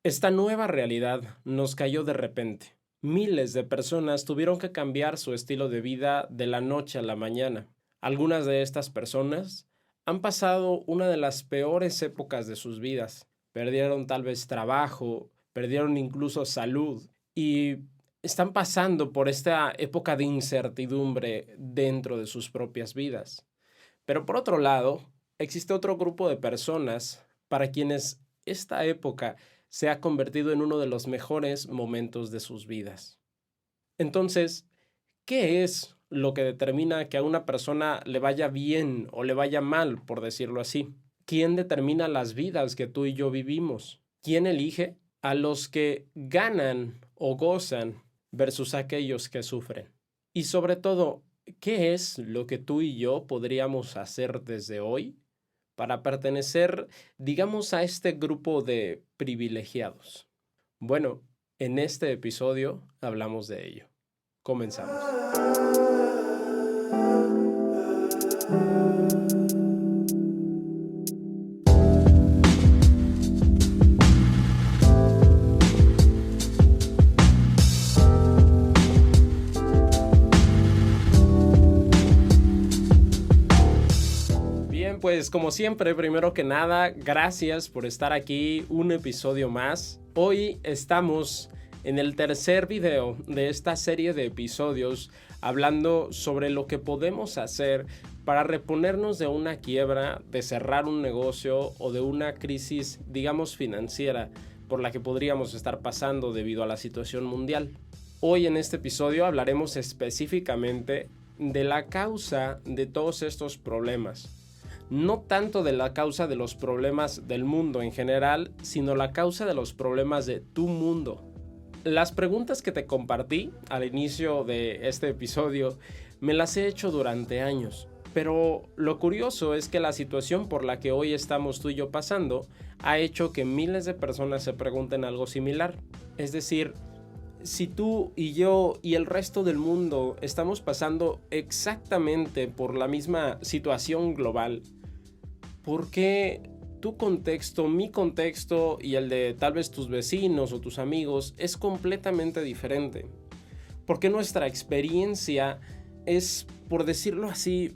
Esta nueva realidad nos cayó de repente. Miles de personas tuvieron que cambiar su estilo de vida de la noche a la mañana. Algunas de estas personas han pasado una de las peores épocas de sus vidas. Perdieron tal vez trabajo, perdieron incluso salud y están pasando por esta época de incertidumbre dentro de sus propias vidas. Pero por otro lado, existe otro grupo de personas para quienes esta época se ha convertido en uno de los mejores momentos de sus vidas. Entonces, ¿qué es lo que determina que a una persona le vaya bien o le vaya mal, por decirlo así? ¿Quién determina las vidas que tú y yo vivimos? ¿Quién elige a los que ganan o gozan versus aquellos que sufren? Y sobre todo, ¿qué es lo que tú y yo podríamos hacer desde hoy para pertenecer, digamos, a este grupo de privilegiados? Bueno, en este episodio hablamos de ello. Comenzamos. Bien, pues como siempre, primero que nada, gracias por estar aquí un episodio más. Hoy estamos en el tercer video de esta serie de episodios hablando sobre lo que podemos hacer para reponernos de una quiebra, de cerrar un negocio o de una crisis, digamos, financiera por la que podríamos estar pasando debido a la situación mundial. Hoy en este episodio hablaremos específicamente de la causa de todos estos problemas. No tanto de la causa de los problemas del mundo en general, sino la causa de los problemas de tu mundo. Las preguntas que te compartí al inicio de este episodio me las he hecho durante años, pero lo curioso es que la situación por la que hoy estamos tú y yo pasando ha hecho que miles de personas se pregunten algo similar. Es decir, si tú y yo y el resto del mundo estamos pasando exactamente por la misma situación global, ¿por qué tu contexto, mi contexto y el de tal vez tus vecinos o tus amigos es completamente diferente? ¿Por qué nuestra experiencia es, por decirlo así,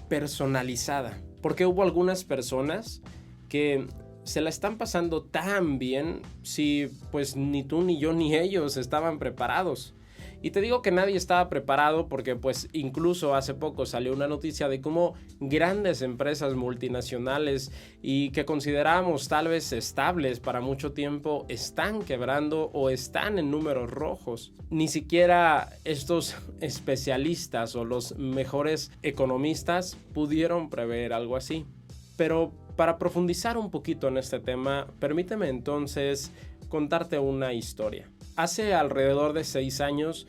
personalizada? Porque hubo algunas personas que se la están pasando tan bien si pues ni tú ni yo ni ellos estaban preparados. Y te digo que nadie estaba preparado porque pues incluso hace poco salió una noticia de cómo grandes empresas multinacionales y que considerábamos tal vez estables para mucho tiempo están quebrando o están en números rojos. Ni siquiera estos especialistas o los mejores economistas pudieron prever algo así. Pero para profundizar un poquito en este tema, permíteme entonces contarte una historia. Hace alrededor de 6 años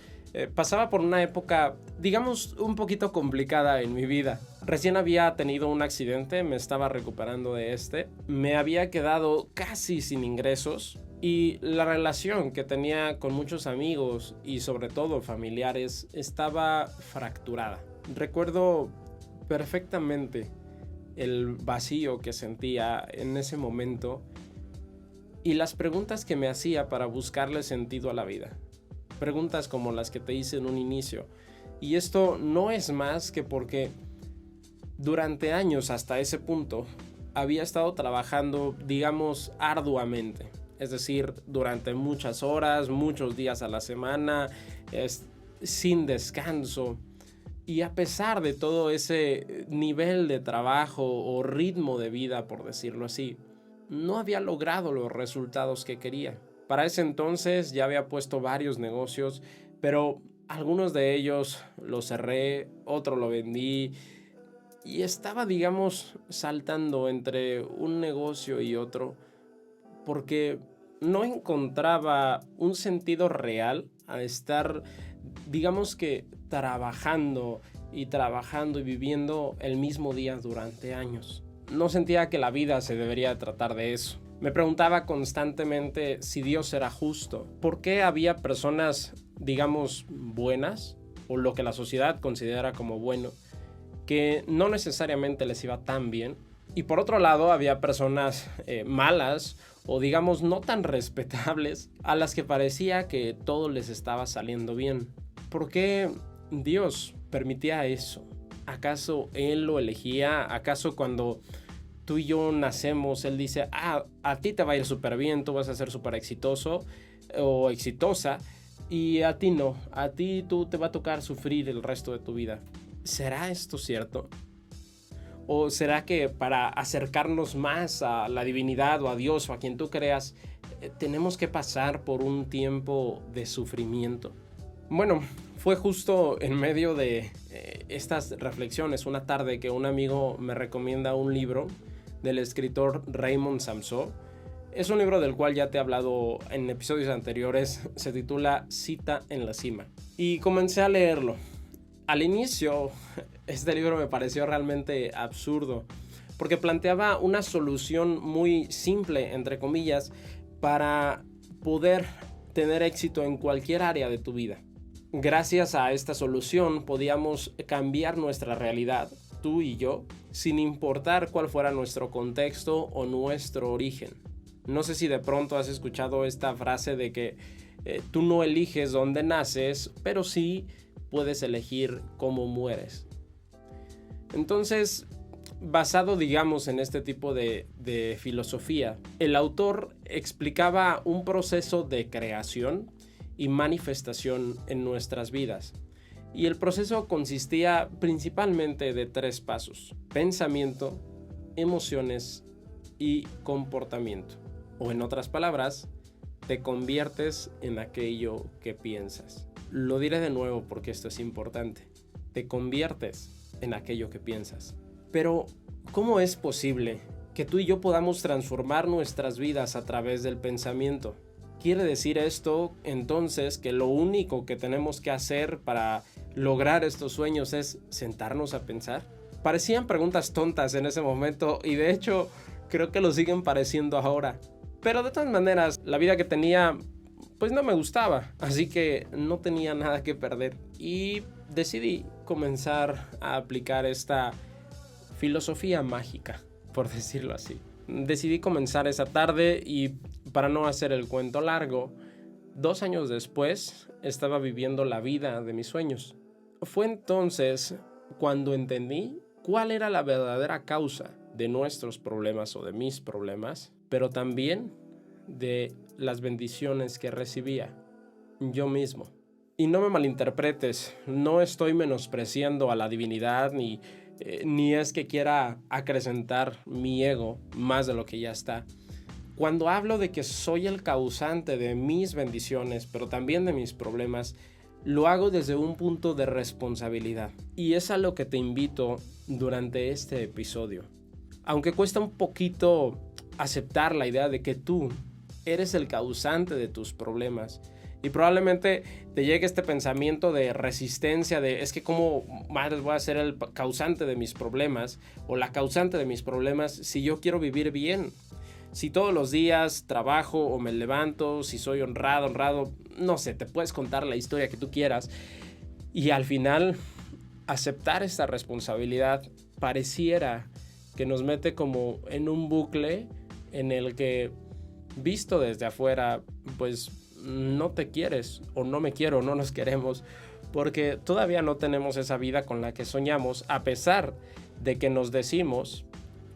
pasaba por una época, digamos, un poquito complicada en mi vida. Recién había tenido un accidente, me estaba recuperando de me había quedado casi sin ingresos y la relación que tenía con muchos amigos y sobre todo familiares estaba fracturada. Recuerdo perfectamente el vacío que sentía en ese momento y las preguntas que me hacía para buscarle sentido a la vida. Preguntas como las que te hice en un inicio. Y esto no es más que porque durante años hasta ese punto había estado trabajando, digamos, arduamente. Es decir, durante muchas horas, muchos días a la semana, sin descanso. Y a pesar de todo ese nivel de trabajo o ritmo de vida, por decirlo así, no había logrado los resultados que quería. Para ese entonces ya había puesto varios negocios, pero algunos de ellos los cerré, otro lo vendí y estaba, digamos, saltando entre un negocio y otro porque no encontraba un sentido real a estar, digamos que, trabajando y viviendo el mismo día durante años. No sentía que la vida se debería tratar de eso. Me preguntaba constantemente si Dios era justo. ¿Por qué había personas, digamos, buenas, o lo que la sociedad considera como bueno, que no necesariamente les iba tan bien, Y por otro lado, había personas malas o digamos no tan respetables a las que parecía que todo les estaba saliendo bien. ¿Por qué Dios permitía eso? ¿Acaso Él lo elegía? ¿Acaso cuando tú y yo nacemos, Él dice, a ti te va a ir súper bien, tú vas a ser súper exitoso o exitosa, y a ti no, a ti tú te va a tocar sufrir el resto de tu vida? ¿Será esto cierto? ¿O será que para acercarnos más a la divinidad o a Dios o a quien tú creas, tenemos que pasar por un tiempo de sufrimiento? Bueno, fue justo en medio de estas reflexiones una tarde que un amigo me recomienda un libro del escritor Raymond Samson. Es un libro del cual ya te he hablado en episodios anteriores. Se titula Cita en la cima. Y comencé a leerlo. Al inicio, este libro me pareció realmente absurdo, porque planteaba una solución muy simple, entre comillas, para poder tener éxito en cualquier área de tu vida. Gracias a esta solución podíamos cambiar nuestra realidad, tú y yo, sin importar cuál fuera nuestro contexto o nuestro origen. No sé si de pronto has escuchado esta frase de que tú no eliges dónde naces, pero sí puedes elegir cómo mueres. Entonces, basado, digamos, en este tipo de filosofía, el autor explicaba un proceso de creación y manifestación en nuestras vidas. Y el proceso consistía principalmente de 3 pasos: pensamiento, emociones y comportamiento. O en otras palabras, te conviertes en aquello que piensas. Lo diré de nuevo porque esto es importante. Te conviertes en aquello que piensas. Pero, ¿cómo es posible que tú y yo podamos transformar nuestras vidas a través del pensamiento? ¿Quiere decir esto entonces que lo único que tenemos que hacer para lograr estos sueños es sentarnos a pensar? Parecían preguntas tontas en ese momento y de hecho creo que lo siguen pareciendo ahora. Pero de todas maneras, la vida que tenía pues no me gustaba, así que no tenía nada que perder y decidí comenzar a aplicar esta filosofía mágica, por decirlo así. Decidí comenzar esa tarde y, para no hacer el cuento largo, 2 años después estaba viviendo la vida de mis sueños. Fue entonces cuando entendí cuál era la verdadera causa de nuestros problemas o de mis problemas, pero también de las bendiciones que recibía yo mismo. Y no me malinterpretes, no estoy menospreciando a la divinidad ni es que quiera acrecentar mi ego más de lo que ya está. Cuando hablo de que soy el causante de mis bendiciones, pero también de mis problemas, lo hago desde un punto de responsabilidad. Y es a lo que te invito durante este episodio. Aunque cuesta un poquito aceptar la idea de que tú eres el causante de tus problemas, y probablemente te llegue este pensamiento de resistencia de es que cómo madres voy a ser el causante de mis problemas o la causante de mis problemas si yo quiero vivir bien. Si todos los días trabajo o me levanto, si soy honrado, no sé, te puedes contar la historia que tú quieras. Y al final, aceptar esta responsabilidad pareciera que nos mete como en un bucle en el que, visto desde afuera, pues no te quieres o no me quiero, no nos queremos, porque todavía no tenemos esa vida con la que soñamos, a pesar de que nos decimos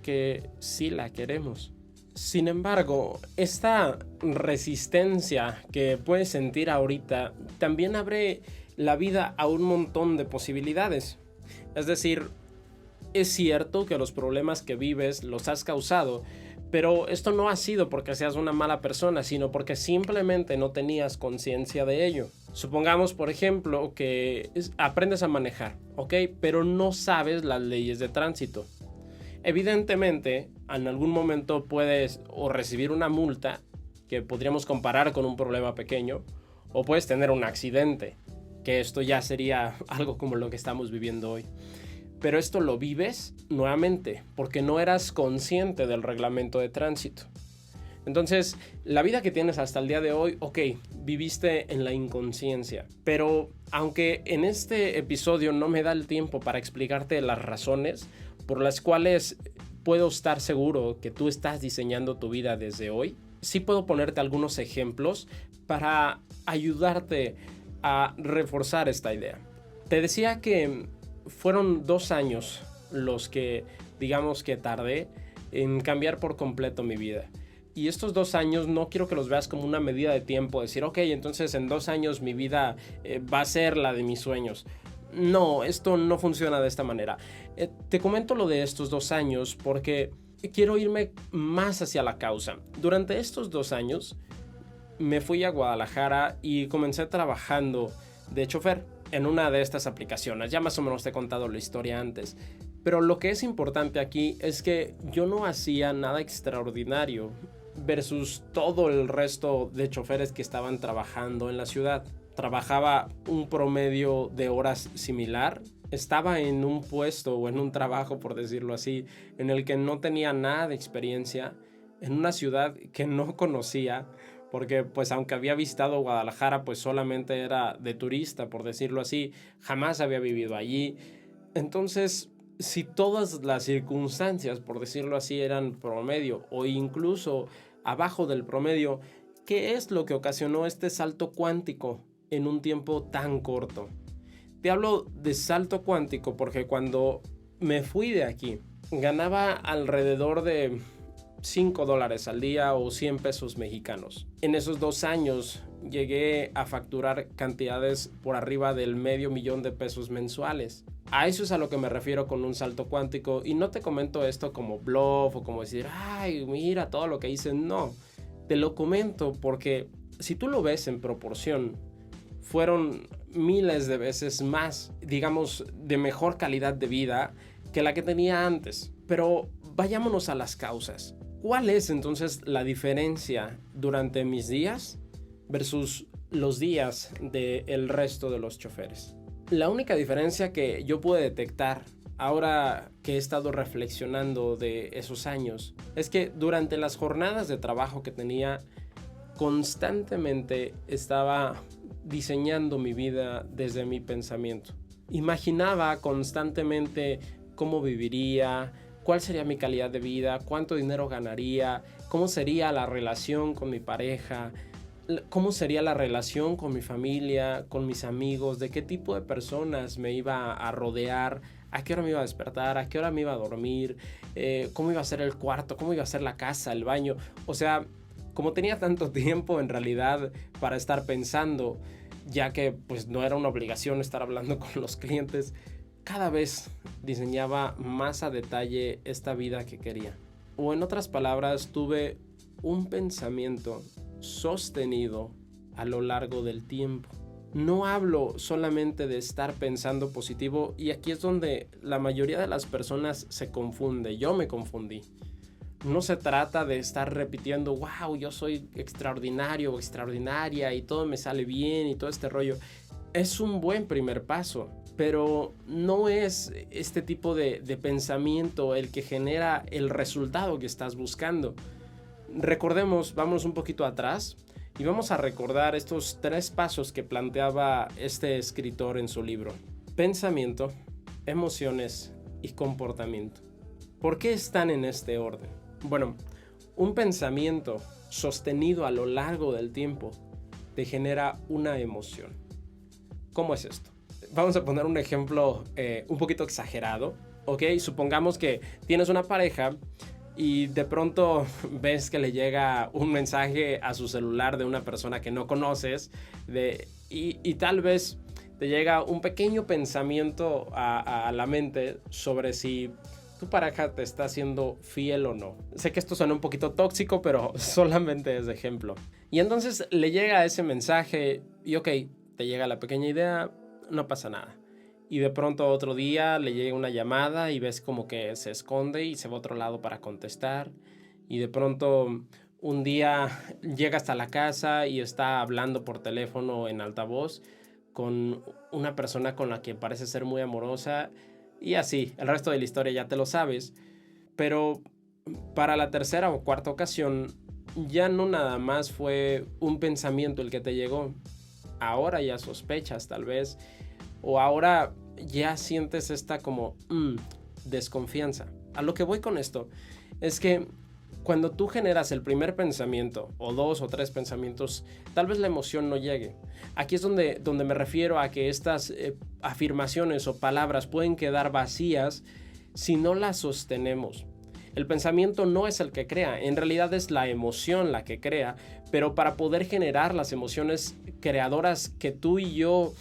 que sí la queremos. Sin embargo, esta resistencia que puedes sentir ahorita también abre la vida a un montón de posibilidades. Es decir, es cierto que los problemas que vives los has causado, pero esto no ha sido porque seas una mala persona, sino porque simplemente no tenías conciencia de ello. Supongamos, por ejemplo, que aprendes a manejar, ¿ok? Pero no sabes las leyes de tránsito. Evidentemente, en algún momento puedes o recibir una multa, que podríamos comparar con un problema pequeño, o puedes tener un accidente, que esto ya sería algo como lo que estamos viviendo hoy. Pero esto lo vives nuevamente porque no eras consciente del reglamento de tránsito. Entonces, la vida que tienes hasta el día de hoy, ok, viviste en la inconsciencia. Pero aunque en este episodio no me da el tiempo para explicarte las razones por las cuales puedo estar seguro que tú estás diseñando tu vida desde hoy. Sí puedo ponerte algunos ejemplos para ayudarte a reforzar esta idea. Te decía que fueron 2 años los que, digamos que tardé en cambiar por completo mi vida. Y estos 2 años no quiero que los veas como una medida de tiempo, decir, ok, entonces en 2 años mi vida va a ser la de mis sueños. No, esto no funciona de esta manera. Te comento lo de estos 2 años porque quiero irme más hacia la causa. Durante estos 2 años me fui a Guadalajara y comencé trabajando de chofer en una de estas aplicaciones. Ya más o menos te he contado la historia antes. Pero lo que es importante aquí es que yo no hacía nada extraordinario versus todo el resto de choferes que estaban trabajando en la ciudad. Trabajaba un promedio de horas similar. Estaba en un puesto o en un trabajo, por decirlo así, en el que no tenía nada de experiencia, en una ciudad que no conocía, porque pues aunque había visitado Guadalajara, pues solamente era de turista, por decirlo así, jamás había vivido allí. Entonces, si todas las circunstancias, por decirlo así, eran promedio o incluso abajo del promedio, ¿qué es lo que ocasionó este salto cuántico en un tiempo tan corto? Te hablo de salto cuántico porque cuando me fui de aquí, ganaba alrededor de $5 al día o 100 pesos mexicanos. En esos 2 años llegué a facturar cantidades por arriba del $500,000 de pesos mensuales. A eso es a lo que me refiero con un salto cuántico, y no te comento esto como bluff o como decir, ay, mira todo lo que hice. No, te lo comento porque si tú lo ves en proporción, fueron miles de veces más, digamos, de mejor calidad de vida que la que tenía antes. Pero vayámonos a las causas. ¿Cuál es entonces la diferencia durante mis días versus los días del resto de los choferes? La única diferencia que yo pude detectar ahora que he estado reflexionando de esos años es que durante las jornadas de trabajo que tenía, constantemente estaba diseñando mi vida desde mi pensamiento. Imaginaba constantemente cómo viviría, cuál sería mi calidad de vida, cuánto dinero ganaría, cómo sería la relación con mi pareja, cómo sería la relación con mi familia, con mis amigos, de qué tipo de personas me iba a rodear, a qué hora me iba a despertar, a qué hora me iba a dormir, cómo iba a ser el cuarto, cómo iba a ser la casa, el baño. O sea, como tenía tanto tiempo en realidad para estar pensando, ya que pues no era una obligación estar hablando con los clientes, cada vez diseñaba más a detalle esta vida que quería. O en otras palabras, tuve un pensamiento sostenido a lo largo del tiempo. No hablo solamente de estar pensando positivo, y aquí es donde la mayoría de las personas se confunde. Yo me confundí. No se trata de estar repitiendo, wow, yo soy extraordinario o extraordinaria y todo me sale bien y todo este rollo. Es un buen primer paso, pero no es este tipo de pensamiento el que genera el resultado que estás buscando. Recordemos, vamos un poquito atrás y vamos a recordar estos 3 pasos que planteaba este escritor en su libro: pensamiento, emociones y comportamiento. ¿Por qué están en este orden? Bueno, un pensamiento sostenido a lo largo del tiempo te genera una emoción. ¿Cómo es esto? Vamos a poner un ejemplo un poquito exagerado, ¿ok? Supongamos que tienes una pareja y de pronto ves que le llega un mensaje a su celular de una persona que no conoces y tal vez te llega un pequeño pensamiento a la mente sobre si tu pareja te está siendo fiel o no. Sé que esto suena un poquito tóxico, pero solamente es de ejemplo. Y entonces le llega ese mensaje y ok, te llega la pequeña idea, no pasa nada. Y de pronto otro día le llega una llamada y ves como que se esconde y se va a otro lado para contestar. Y de pronto un día llega hasta la casa y está hablando por teléfono en altavoz con una persona con la que parece ser muy amorosa. Y así, el resto de la historia ya te lo sabes. Pero para la tercera o cuarta ocasión, ya no nada más fue un pensamiento el que te llegó. Ahora ya sospechas tal vez, o ahora ya sientes esta como desconfianza. A lo que voy con esto es que cuando tú generas el primer pensamiento, o 2 o 3 pensamientos, tal vez la emoción no llegue. Aquí es donde me refiero a que estas afirmaciones o palabras pueden quedar vacías si no las sostenemos. El pensamiento no es el que crea, en realidad es la emoción la que crea, pero para poder generar las emociones creadoras que tú y yo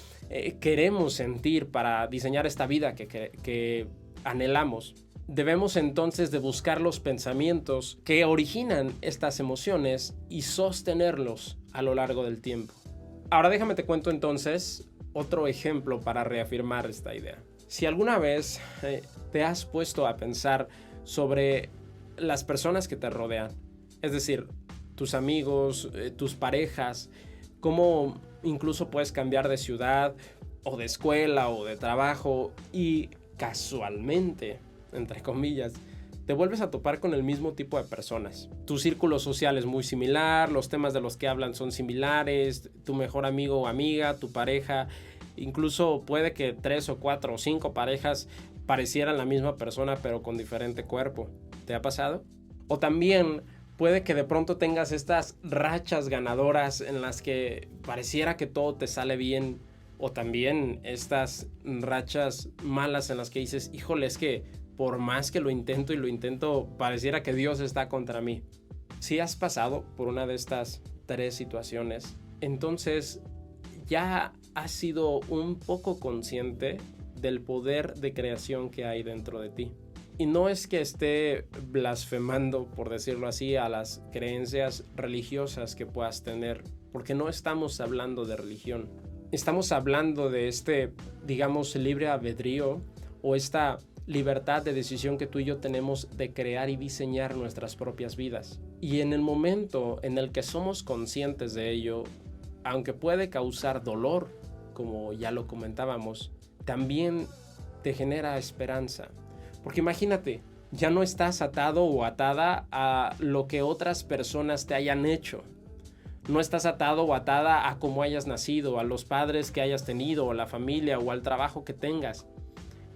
queremos sentir para diseñar esta vida que anhelamos, debemos entonces de buscar los pensamientos que originan estas emociones y sostenerlos a lo largo del tiempo. Ahora déjame te cuento entonces otro ejemplo para reafirmar esta idea. Si alguna vez te has puesto a pensar sobre las personas que te rodean, es decir, tus amigos, tus parejas, cómo incluso puedes cambiar de ciudad o de escuela o de trabajo y casualmente, entre comillas, te vuelves a topar con el mismo tipo de personas. Tu círculo social es muy similar, los temas de los que hablan son similares, tu mejor amigo o amiga, tu pareja, incluso puede que 3 o 4 o 5 parejas parecieran la misma persona pero con diferente cuerpo. ¿Te ha pasado? O también puede que de pronto tengas estas rachas ganadoras en las que pareciera que todo te sale bien, o también estas rachas malas en las que dices, híjole, es que por más que lo intento, pareciera que Dios está contra mí. Si has pasado por una de estas 3 situaciones, entonces ya has sido un poco consciente del poder de creación que hay dentro de ti. Y no es que esté blasfemando, por decirlo así, a las creencias religiosas que puedas tener, porque no estamos hablando de religión. Estamos hablando de digamos, libre albedrío o esta libertad de decisión que tú y yo tenemos de crear y diseñar nuestras propias vidas. Y en el momento en el que somos conscientes de ello, aunque puede causar dolor, como ya lo comentábamos, también te genera esperanza. Porque imagínate, ya no estás atado o atada a lo que otras personas te hayan hecho. No estás atado o atada a cómo hayas nacido, a los padres que hayas tenido, o a la familia o al trabajo que tengas.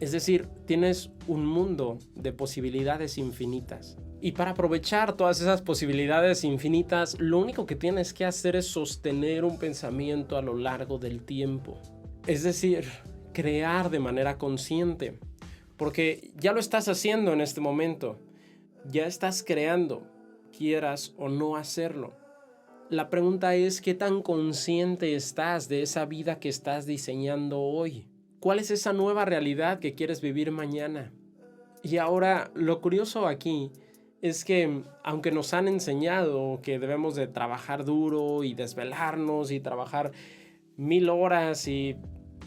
Es decir, tienes un mundo de posibilidades infinitas. Y para aprovechar todas esas posibilidades infinitas, lo único que tienes que hacer es sostener un pensamiento a lo largo del tiempo. Es decir, crear de manera consciente. Porque ya lo estás haciendo en este momento. Ya estás creando, quieras o no hacerlo. La pregunta es, ¿qué tan consciente estás de esa vida que estás diseñando hoy? ¿Cuál es esa nueva realidad que quieres vivir mañana? Y ahora, lo curioso aquí es que, aunque nos han enseñado que debemos de trabajar duro y desvelarnos y trabajar 1000 horas y,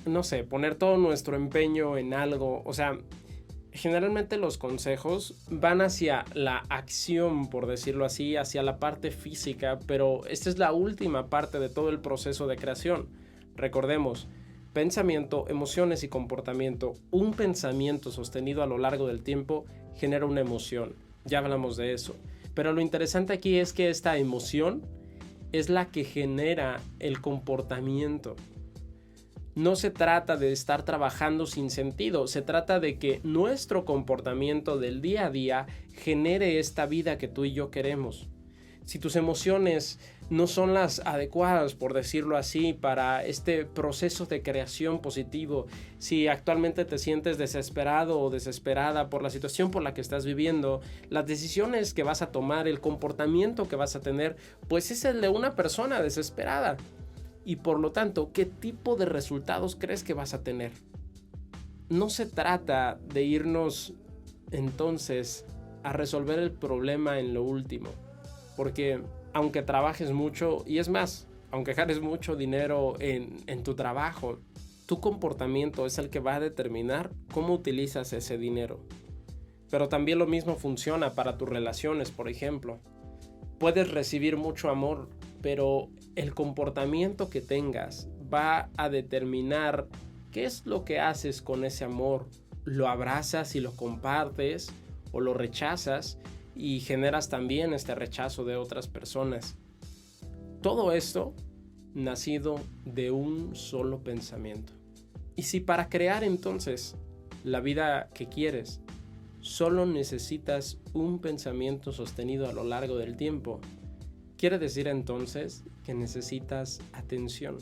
no sé, poner todo nuestro empeño en algo, o sea, generalmente los consejos van hacia la acción, por decirlo así, hacia la parte física, pero esta es la última parte de todo el proceso de creación. Recordemos, pensamiento, emociones y comportamiento. Un pensamiento sostenido a lo largo del tiempo genera una emoción. Ya hablamos de eso. Pero lo interesante aquí es que esta emoción es la que genera el comportamiento. No se trata de estar trabajando sin sentido, se trata de que nuestro comportamiento del día a día genere esta vida que tú y yo queremos. Si tus emociones no son las adecuadas, por decirlo así, para este proceso de creación positivo, si actualmente te sientes desesperado o desesperada por la situación por la que estás viviendo, las decisiones que vas a tomar, el comportamiento que vas a tener, pues es el de una persona desesperada. Y por lo tanto, ¿qué tipo de resultados crees que vas a tener? No se trata de irnos entonces a resolver el problema en lo último. Porque aunque trabajes mucho, y es más, aunque ganes mucho dinero en tu trabajo, tu comportamiento es el que va a determinar cómo utilizas ese dinero. Pero también lo mismo funciona para tus relaciones, por ejemplo. Puedes recibir mucho amor, pero el comportamiento que tengas va a determinar qué es lo que haces con ese amor. ¿Lo abrazas y lo compartes o lo rechazas? Y generas también este rechazo de otras personas. Todo esto nacido de un solo pensamiento. Y si para crear entonces la vida que quieres, solo necesitas un pensamiento sostenido a lo largo del tiempo, quiere decir entonces que necesitas atención.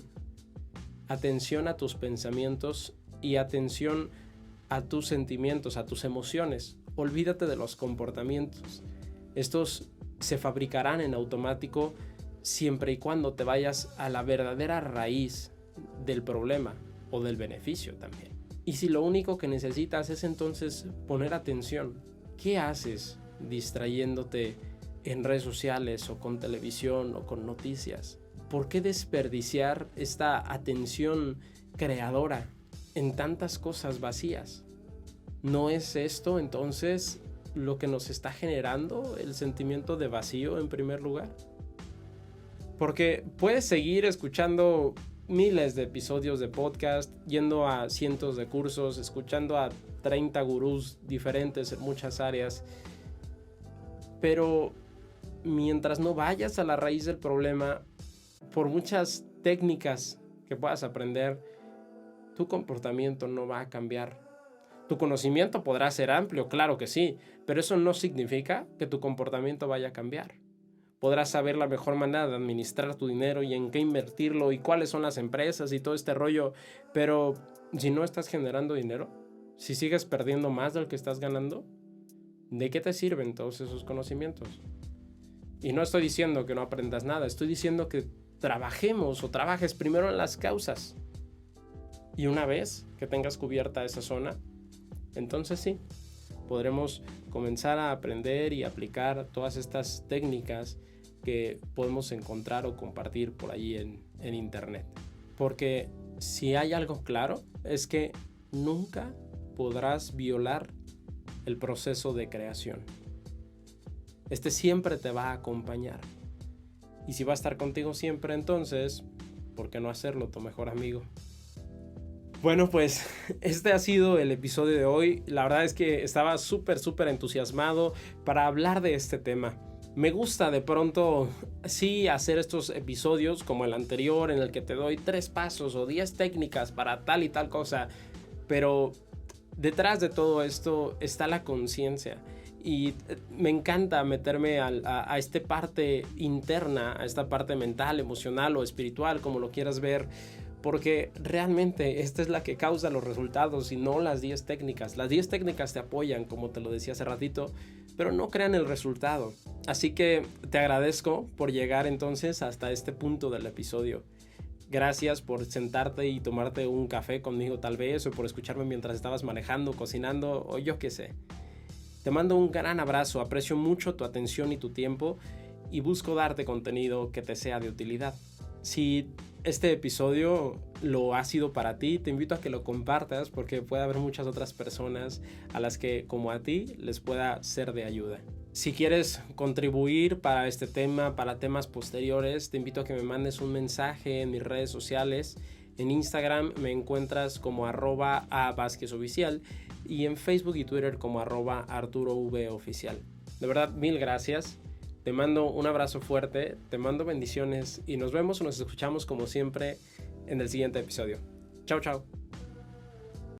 Atención a tus pensamientos y atención a tus sentimientos, a tus emociones. Olvídate de los comportamientos. Estos se fabricarán en automático siempre y cuando te vayas a la verdadera raíz del problema o del beneficio también. Y si lo único que necesitas es entonces poner atención, ¿qué haces distrayéndote en redes sociales o con televisión o con noticias? ¿Por qué desperdiciar esta atención creadora en tantas cosas vacías? ¿No es esto entonces lo que nos está generando el sentimiento de vacío en primer lugar? Porque puedes seguir escuchando miles de episodios de podcast, yendo a cientos de cursos, escuchando a 30 gurús diferentes en muchas áreas, pero mientras no vayas a la raíz del problema, por muchas técnicas que puedas aprender, tu comportamiento no va a cambiar. Tu conocimiento podrá ser amplio, claro que sí, pero eso no significa que tu comportamiento vaya a cambiar. Podrás saber la mejor manera de administrar tu dinero y en qué invertirlo y cuáles son las empresas y todo este rollo, pero si no estás generando dinero, si sigues perdiendo más del que estás ganando, ¿de qué te sirven todos esos conocimientos? Y no estoy diciendo que no aprendas nada, estoy diciendo que trabajemos o trabajes primero en las causas. Y una vez que tengas cubierta esa zona, entonces sí, podremos comenzar a aprender y aplicar todas estas técnicas que podemos encontrar o compartir por allí en internet. Porque si hay algo claro, es que nunca podrás violar el proceso de creación. Este siempre te va a acompañar. Y si va a estar contigo siempre, entonces, ¿por qué no hacerlo tu mejor amigo? Bueno, pues este ha sido el episodio de hoy. La verdad es que estaba súper entusiasmado para hablar de este tema. Me gusta de pronto, sí, hacer estos episodios como el anterior en el que te doy 3 pasos o 10 técnicas para tal y tal cosa. Pero detrás de todo esto está la conciencia. Y me encanta meterme a esta parte interna, a esta parte mental, emocional o espiritual, como lo quieras ver, porque realmente esta es la que causa los resultados y no las 10 técnicas. Las 10 técnicas te apoyan, como te lo decía hace ratito, pero no crean el resultado. Así que te agradezco por llegar entonces hasta este punto del episodio. Gracias por sentarte y tomarte un café conmigo tal vez, o por escucharme mientras estabas manejando, cocinando, o yo qué sé. Te mando un gran abrazo, aprecio mucho tu atención y tu tiempo y busco darte contenido que te sea de utilidad. Si este episodio lo ha sido para ti, te invito a que lo compartas porque puede haber muchas otras personas a las que, como a ti, les pueda ser de ayuda. Si quieres contribuir para este tema, para temas posteriores, te invito a que me mandes un mensaje en mis redes sociales. En Instagram me encuentras como @avázquezoficial y en Facebook y Twitter como @ArturoVOficial. De verdad, mil gracias. Te mando un abrazo fuerte, te mando bendiciones y nos vemos o nos escuchamos como siempre en el siguiente episodio. Chao, chao.